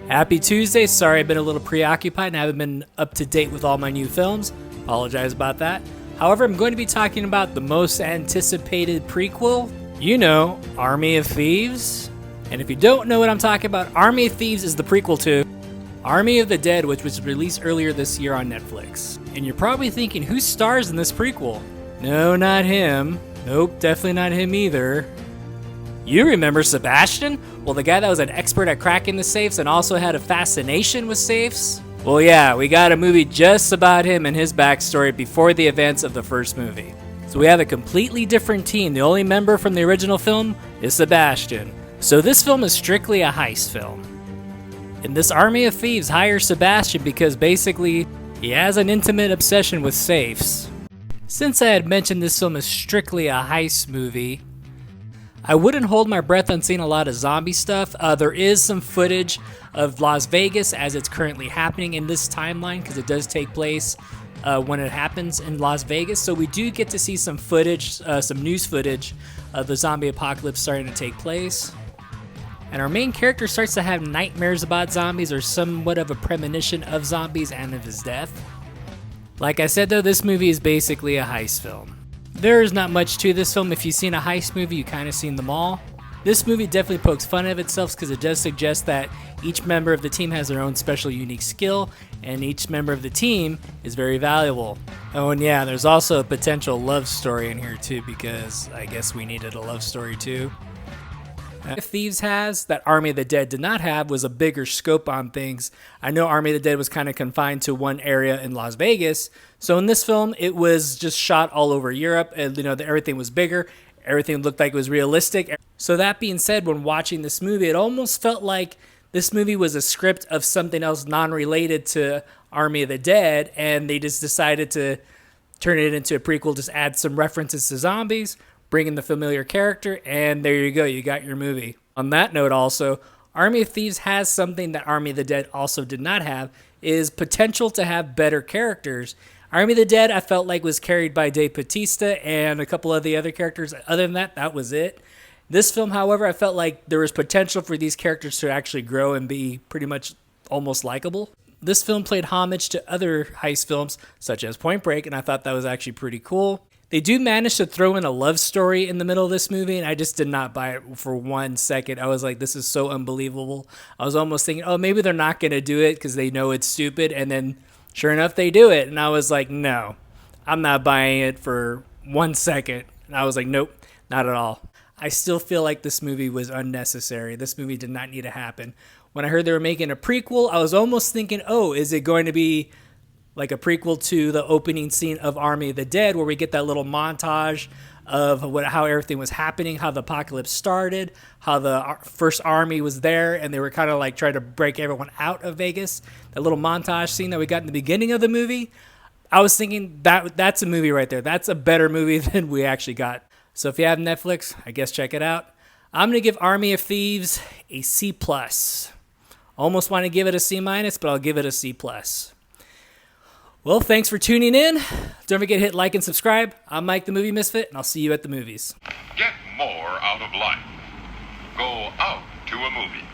Happy Tuesday. Sorry I've been a little preoccupied and haven't been up to date with all my new films. Apologize about that. However, I'm going to be talking about the most anticipated prequel. You know, Army of Thieves. And if you don't know what I'm talking about, Army of Thieves is the prequel to Army of the Dead, which was released earlier this year on Netflix. And you're probably thinking, who stars in this prequel? No, not him. Nope, definitely not him either. You remember Sebastian? Well, the guy that was an expert at cracking the safes and also had a fascination with safes? Well, yeah, we got a movie just about him and his backstory before the events of the first movie. So we have a completely different team. The only member from the original film is Sebastian. So this film is strictly a heist film. And this Army of Thieves hires Sebastian because basically he has an intimate obsession with safes. Since I had mentioned this film is strictly a heist movie, I wouldn't hold my breath on seeing a lot of zombie stuff. There is some footage of Las Vegas as it's currently happening in this timeline because it does take place when it happens in Las Vegas. So we do get to see some footage, some news footage of the zombie apocalypse starting to take place. And our main character starts to have nightmares about zombies or somewhat of a premonition of zombies and of his death. Like I said though, this movie is basically a heist film. There's not much to this film. If you've seen a heist movie, you kind of seen them all. This movie definitely pokes fun of itself because it does suggest that each member of the team has their own special unique skill and each member of the team is very valuable. Oh, and yeah, there's also a potential love story in here too because I guess we needed a love story too. If Thieves has, that Army of the Dead did not have, was a bigger scope on things. I know Army of the Dead was kind of confined to one area in Las Vegas. So in this film, it was just shot all over Europe and everything was bigger. Everything looked like it was realistic. So that being said, when watching this movie, it almost felt like this movie was a script of something else non-related to Army of the Dead. And they just decided to turn it into a prequel, just add some references to zombies, bring in the familiar character, and there you go, you got your movie. On that note also, Army of Thieves has something that Army of the Dead also did not have, is potential to have better characters. Army of the Dead, I felt like was carried by Dave Bautista and a couple of the other characters. Other than that, that was it. This film, however, I felt like there was potential for these characters to actually grow and be pretty much almost likable. This film played homage to other heist films, such as Point Break, and I thought that was actually pretty cool. They do manage to throw in a love story in the middle of this movie, and I just did not buy it for 1 second. I was like, this is so unbelievable. I was almost thinking, oh, maybe they're not going to do it because they know it's stupid, and then sure enough, they do it. And I was like, no, I'm not buying it for 1 second. And I was like, nope, not at all. I still feel like this movie was unnecessary. This movie did not need to happen. When I heard they were making a prequel, I was almost thinking, oh, is it going to be like a prequel to the opening scene of Army of the Dead where we get that little montage of how everything was happening, how the apocalypse started, how the first army was there, and they were kind of like trying to break everyone out of Vegas. That little montage scene that we got in the beginning of the movie, I was thinking that's a movie right there. That's a better movie than we actually got. So if you have Netflix, I guess check it out. I'm going to give Army of Thieves a C+. Almost want to give it a C-, but I'll give it a C+. Well, thanks for tuning in. Don't forget to hit like and subscribe. I'm Mike the Movie Misfit, and I'll see you at the movies. Get more out of life. Go out to a movie.